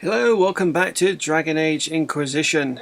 Hello, welcome back to Dragon Age Inquisition.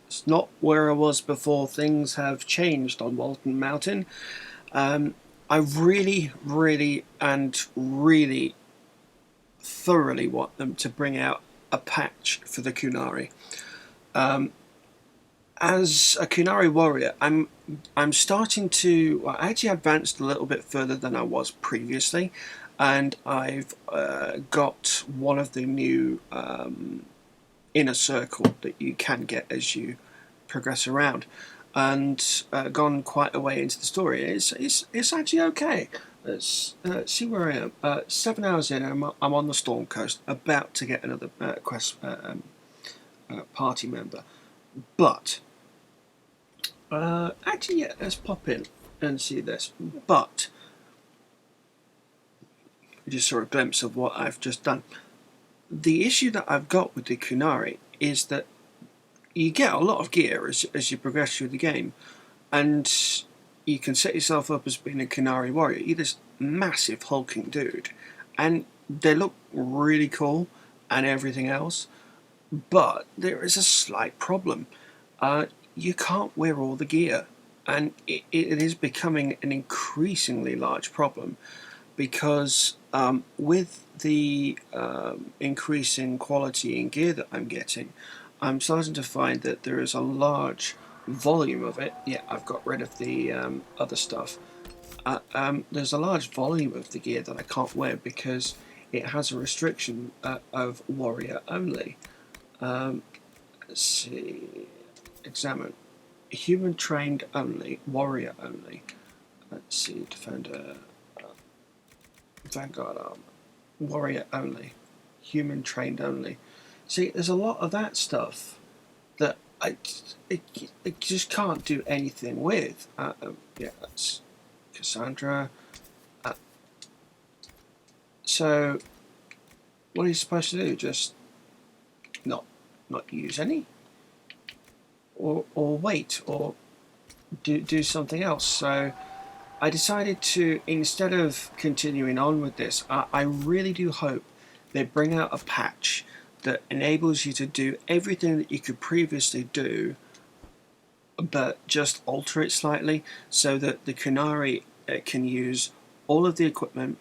It's not where I was before. Things have changed on Walton Mountain. I really thoroughly want them to bring out a patch for the Qunari. As a Qunari warrior, I'm starting to. Well, I actually advanced a little bit further than I was previously, and I've got one of the new inner circle that you can get as you progress around, and gone quite a way into the story. It's actually okay. Let's see where I am. 7 hours in, I'm on the Storm Coast, about to get another quest party member. But actually, yeah, let's pop in and see this. But you just saw a glimpse of what I've just done. The issue that I've got with the Qunari is that you get a lot of gear as you progress through the game, and you can set yourself up as being a Qunari warrior. You're this massive hulking dude, and they look really cool and everything else, but there is a slight problem. You can't wear all the gear, and it is becoming an increasingly large problem because with the increasing quality in gear that I'm getting, I'm starting to find that there is a large volume of it. Yeah, I've got rid of the other stuff. There's a large volume of the gear that I can't wear because it has a restriction of warrior only. Let's see. Examine. Human trained only. Warrior only. Let's see. Defender. Vanguard armor. Warrior only. Human trained only. See, there's a lot of that stuff that I just can't do anything with. Yeah, that's Cassandra. So, what are you supposed to do? Just not use any, or wait, or do something else. So I decided to, instead of continuing on with this, I really do hope they bring out a patch that enables you to do everything that you could previously do, but just alter it slightly so that the Qunari can use all of the equipment.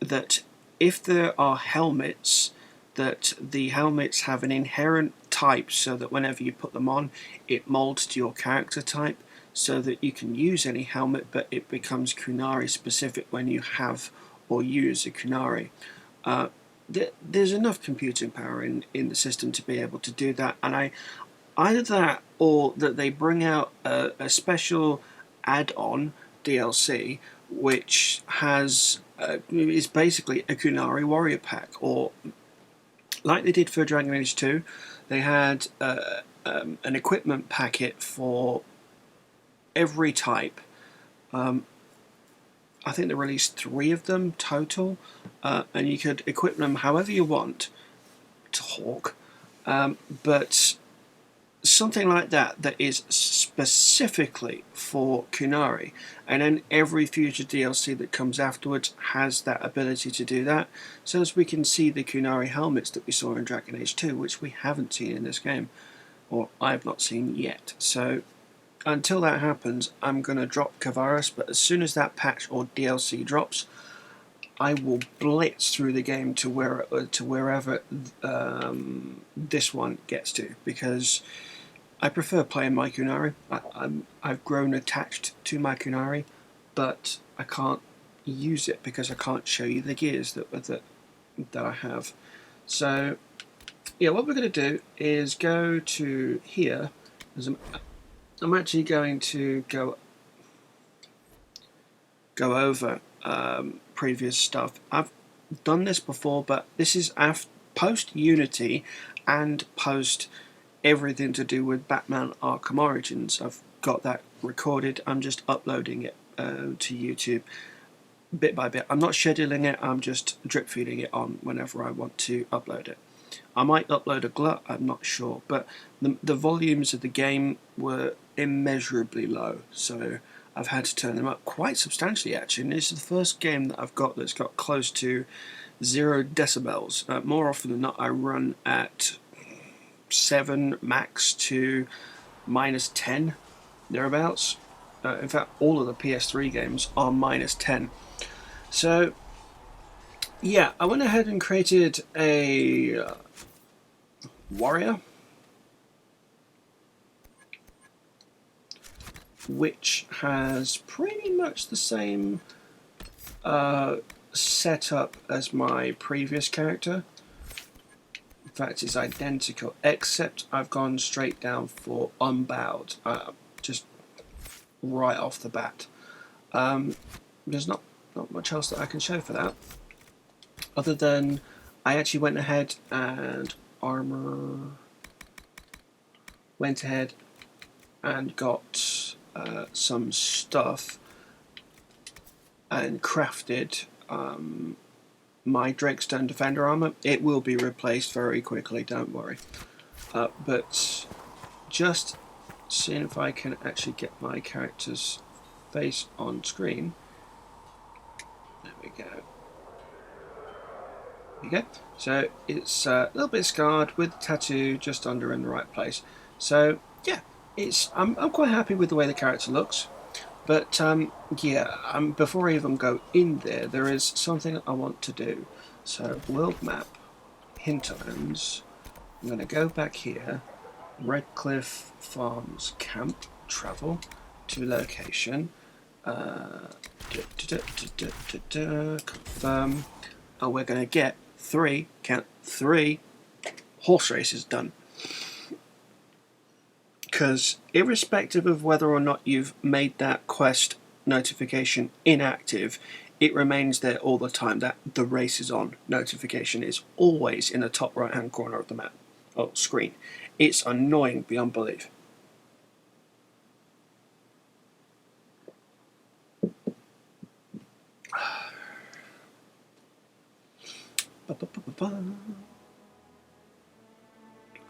That if there are helmets, that the helmets have an inherent type so that whenever you put them on, it molds to your character type, so that you can use any helmet, but it becomes Qunari specific when you have or use a Qunari. There's enough computing power in the system to be able to do that, and either that or that they bring out a special add-on DLC which has is basically a Qunari warrior pack, or like they did for Dragon Age 2, they had an equipment packet for every type. I think they released 3 of them total, and you could equip them however you want to hawk, but something like that is specifically for Qunari, and then every future DLC that comes afterwards has that ability to do that, so as we can see the Qunari helmets that we saw in Dragon Age 2, which we haven't seen in this game, or I've not seen yet. So until that happens, I'm going to drop Kavaris, but as soon as that patch or DLC drops, I will blitz through the game to wherever this one gets to, because I prefer playing my Qunari. I've grown attached to my Qunari, but I can't use it because I can't show you the gears that I have. So yeah, what we're going to do is go to here. I'm actually going to go over previous stuff. I've done this before, but this is post Unity and post everything to do with Batman Arkham Origins. I've got that recorded. I'm just uploading it to YouTube bit by bit. I'm not scheduling it. I'm just drip feeding it on whenever I want to upload it. I might upload a glut, I'm not sure, but the volumes of the game were immeasurably low, so I've had to turn them up quite substantially actually, and this is the first game that I've got that's got close to 0 decibels. More often than not, I run at 7 max to -10 thereabouts. In fact, all of the PS3 games are -10. So yeah, I went ahead and created a warrior, which has pretty much the same setup as my previous character. In fact, it's identical, except I've gone straight down for unbowed, just right off the bat. There's not much else that I can show for that, other than I actually went ahead and got some stuff and crafted my Drakestone Defender armor. It will be replaced very quickly, don't worry. But just seeing if I can actually get my character's face on screen. There we go. There you go. So it's a little bit scarred with the tattoo just under in the right place. So yeah, I'm quite happy with the way the character looks. But yeah, before I even go in there is something I want to do. So world map, hinterlands. I'm going to go back here. Redcliffe Farms Camp, travel to location. Confirm. And we're going to get 3 horse races done. Because irrespective of whether or not you've made that quest notification inactive, it remains there all the time. That the race is on notification is always in the top right hand corner of the map or screen. It's annoying beyond belief.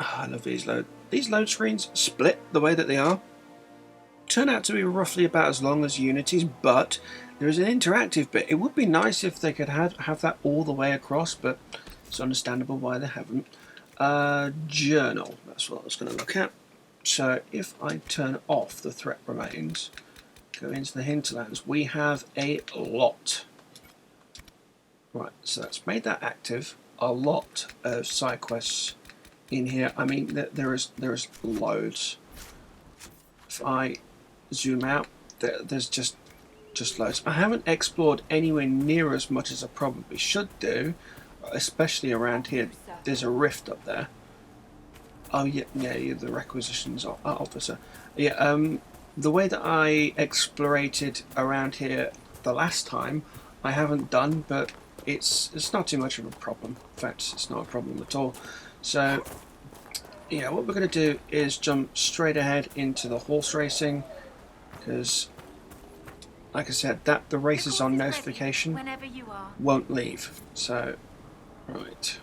I love these load screens, split the way that they are, turn out to be roughly about as long as Unity's, but there is an interactive bit. It would be nice if they could have that all the way across, but it's understandable why they haven't. Journal, that's what I was going to look at. So if I turn off the threat remains, go into the hinterlands, we have a lot. Right, so that's made that active. A lot of side quests in here. I mean, there is loads. If I zoom out, there's just loads. I haven't explored anywhere near as much as I probably should do, especially around here. There's a rift up there. Oh yeah, the requisitions officer. Yeah, the way that I explorated around here the last time, I haven't done, but it's not too much of a problem. In fact, it's not a problem at all. So yeah, what we're going to do is jump straight ahead into the horse racing, because like I said, that the races on notification won't leave. So right.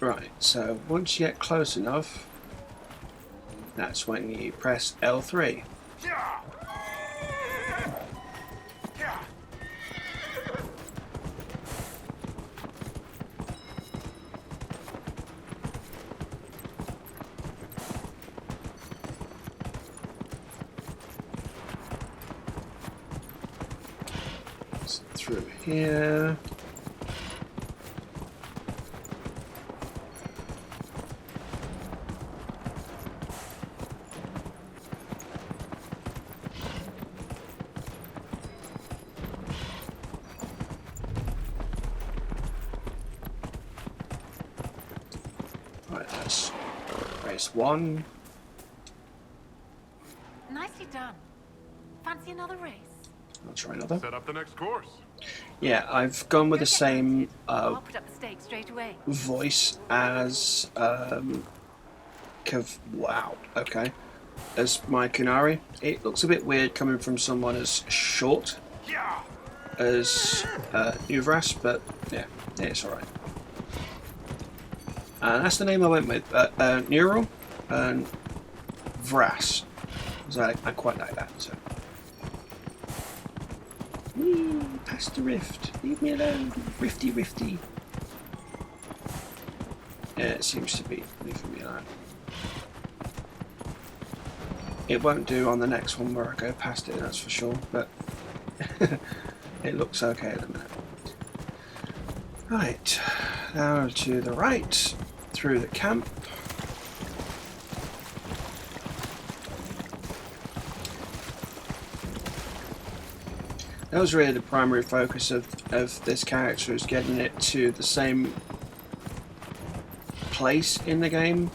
Right, so once you get close enough, that's when you press L3. So through here. Right, that's race 1. Nicely done. Fancy another race? I'll try another. Set up the next course. Yeah, I've gone with the same I'll put up the stake straight away. voice as wow, okay, as my Qunari. It looks a bit weird coming from someone as short as Newvras, but yeah, it's alright. That's the name I went with, Neural and Vras. So I quite like that. So. Whee, past the rift. Leave me alone, rifty rifty. Yeah, it seems to be leaving me alone. It won't do on the next one where I go past it, that's for sure, but it looks okay at the minute. Right, now to the right, through the camp. That was really the primary focus of this character, is getting it to the same place in the game.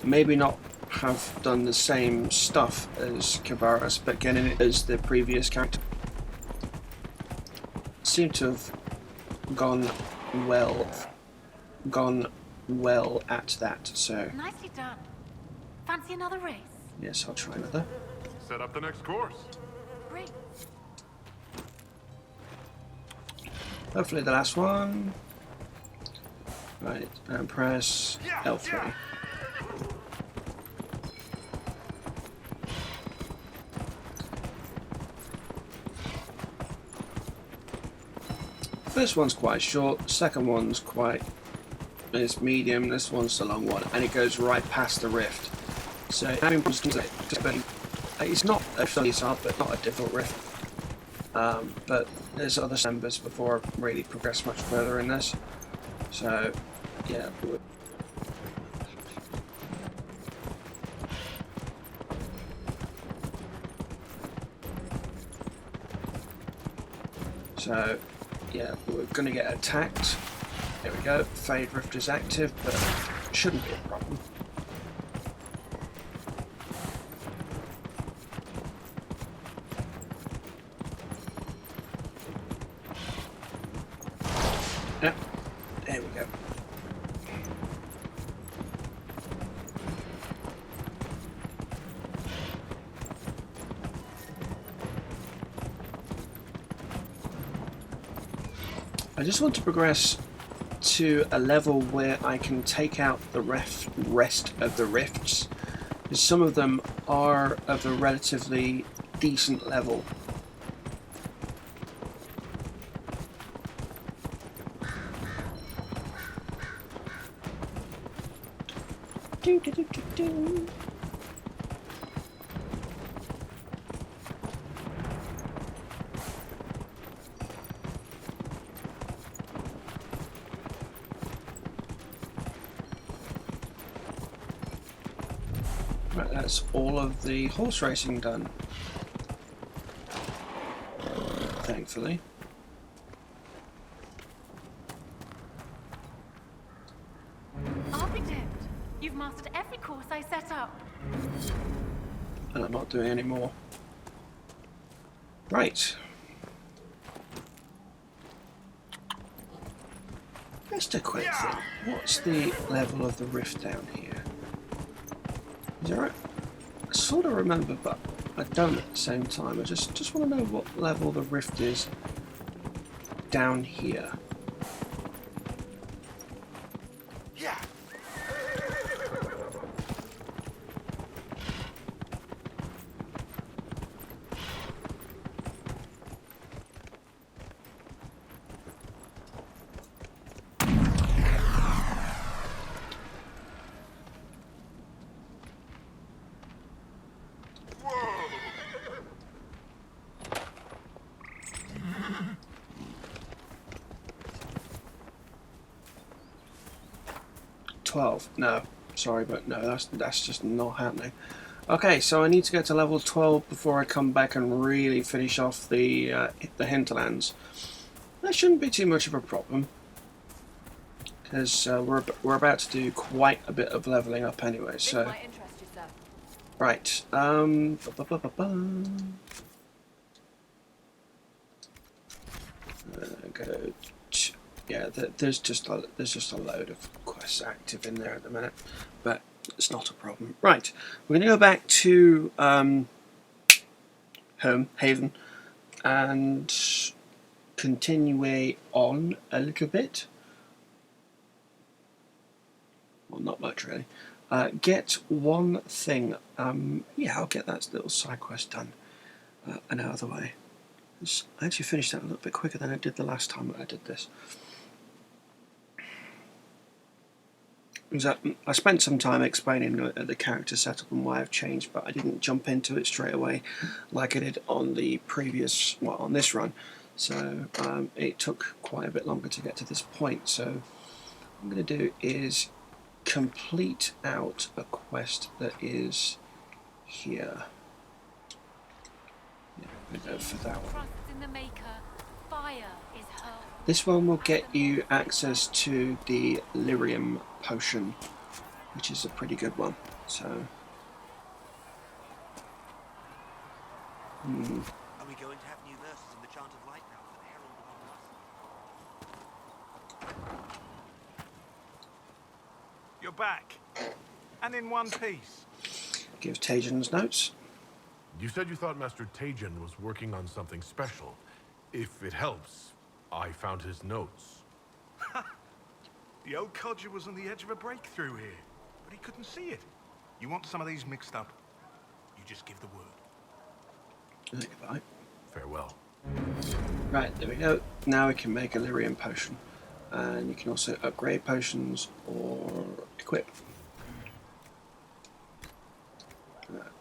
Maybe not have done the same stuff as Kavaras, but getting it as the previous character. Seemed to have gone well at that, so... Nicely done. Fancy another race? Yes, I'll try another. Set up the next course. Great. Hopefully the last one. Right, and press L3. Yeah. First one's quite short, second one's it's medium, this one's the long one, and it goes right past the rift. So it's not a funny hard, but not a difficult rift. But there's other members before I really progress much further in this. So yeah. So yeah, we're going to get attacked. There we go. Fade Rift is active, but shouldn't be a problem. Yep. There we go. I just want to progress to a level where I can take out the rest of the rifts, because some of them are of a relatively decent level. Do, do, do, do, do. Right, that's all of the horse racing done. Thankfully. I'll be damned. You've mastered every course I set up. And I'm not doing any more. Right. Just a quick thing. What's the level of the rift down here? Is that right? I sort of remember, but I don't at the same time. I just want to know what level the rift is down here. Yeah. Whoa. 12. No, sorry, but no, that's just not happening. Okay, so I need to get to level 12 before I come back and really finish off the hinterlands. That shouldn't be too much of a problem, because we're about to do quite a bit of leveling up anyway. So right, go. Yeah, there's just a load of quests active in there at the minute, but it's not a problem. Right, we're going to go back to home, Haven, and continue on a little bit. Well, not much really. Get one thing. Yeah, I'll get that little side quest done and out of the way. I actually finished that a little bit quicker than I did the last time I did this. I spent some time explaining the character setup and why I've changed, but I didn't jump into it straight away like I did on the previous, well, on this run. So it took quite a bit longer to get to this point. So what I'm going to do is complete out a quest that is here. Yeah, I'm going to go for that one. Trust in the Maker. Fire is her. This one will get you access to the lyrium potion, which is a pretty good one. So, Are we going to have new verses in the Chant of Light now for the Herald of Andraste? You're back. And in one piece. give Tajin's notes. You said you thought Master Tajin was working on something special. If it helps, I found his notes. The old codger was on the edge of a breakthrough here, but he couldn't see it. You want some of these mixed up? You just give the word. Goodbye. Farewell. Right, there we go. Now we can make a lyrium potion. And you can also upgrade potions or equip.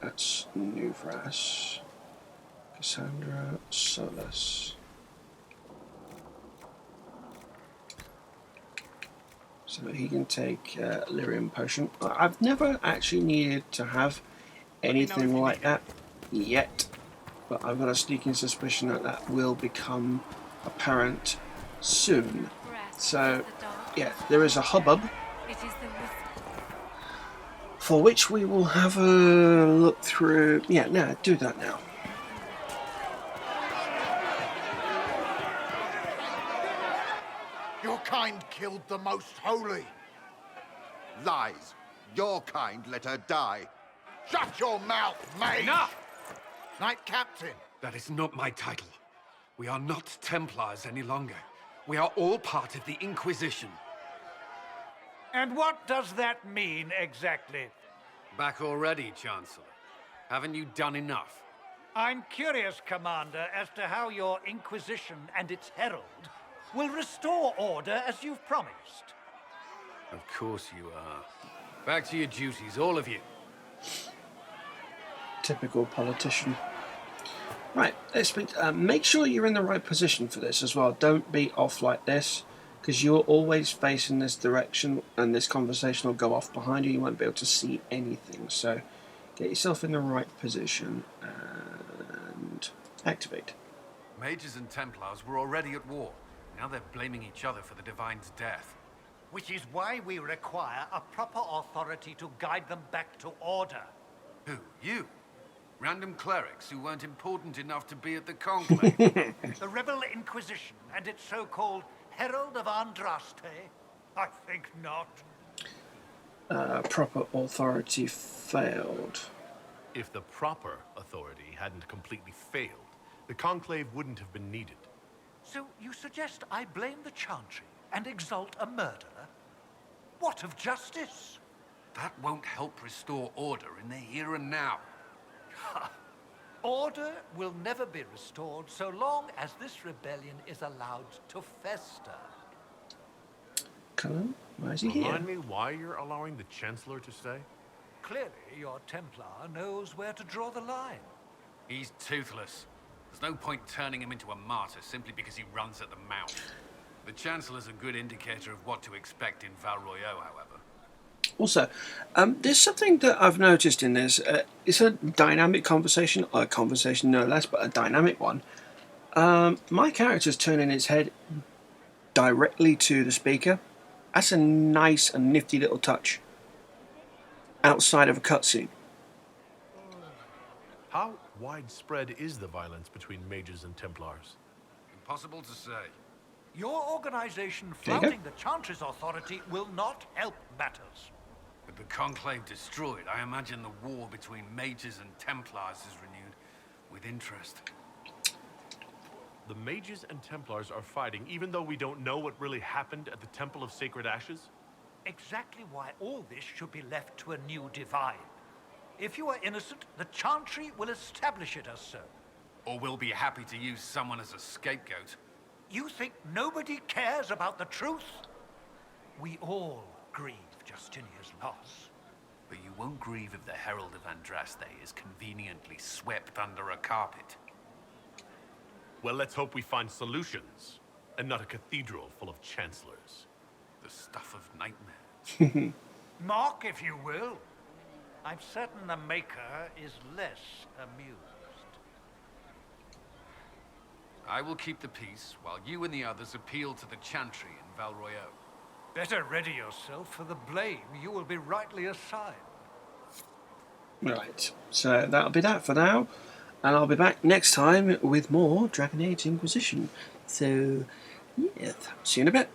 That's Newvras, Cassandra, Solus. So he can take lyrium potion. I've never actually needed to have anything like that yet, but I've got a sneaking suspicion that that will become apparent soon. So yeah, there is a hubbub It is the whisper. for which we will have a look through. Yeah, no, do that now. Your kind killed the most holy. Lies. Your kind let her die. Shut your mouth, mate! Enough! Knight Captain. That is not my title. We are not Templars any longer. We are all part of the Inquisition. And what does that mean exactly? Back already, Chancellor. Haven't you done enough? I'm curious, Commander, as to how your Inquisition and its Herald will restore order as you've promised. Of course you are. Back to your duties, all of you. Typical politician. Right, make sure you're in the right position for this as well. Don't be off like this, because you're always facing this direction and this conversation will go off behind you. You won't be able to see anything. So get yourself in the right position and activate. Mages and Templars were already at war. Now they're blaming each other for the Divine's death. Which is why we require a proper authority to guide them back to order. Who? You? Random clerics who weren't important enough to be at the conclave? The Rebel Inquisition and its so-called Herald of Andraste? I think not. Proper authority failed. If the proper authority hadn't completely failed, the conclave wouldn't have been needed. So you suggest I blame the Chantry and exalt a murderer? What of justice? That won't help restore order in the here and now. Order will never be restored so long as this rebellion is allowed to fester. Cullen, why is he here? Remind me why you're allowing the Chancellor to stay? Clearly, your Templar knows where to draw the line. He's toothless. There's no point turning him into a martyr simply because he runs at the mouth. The Chancellor's a good indicator of what to expect in Val Royeaux, however. Also, there's something that I've noticed in this. It's a dynamic conversation, or a conversation no less, but a dynamic one. My character's turning its head directly to the speaker. That's a nice and nifty little touch. Outside of a cutscene. How widespread is the violence between mages and Templars? Impossible to say. Your organization There you flouting the Chantry's authority will not help matters. With the Conclave destroyed, I imagine the war between mages and Templars is renewed with interest. The mages and Templars are fighting even though we don't know what really happened at the Temple of Sacred Ashes? Exactly why all this should be left to a new divine. If you are innocent, the Chantry will establish it as so. Or we'll be happy to use someone as a scapegoat. You think nobody cares about the truth? We all grieve Justinia's loss. But you won't grieve if the Herald of Andraste is conveniently swept under a carpet. Well, let's hope we find solutions, and not a cathedral full of chancellors. The stuff of nightmares. Mock, if you will. I'm certain the Maker is less amused. I will keep the peace, while you and the others appeal to the Chantry in Val Royeaux. Better ready yourself for the blame you will be rightly assigned. Right, so that'll be that for now. And I'll be back next time with more Dragon Age Inquisition. So, yeah, see you in a bit.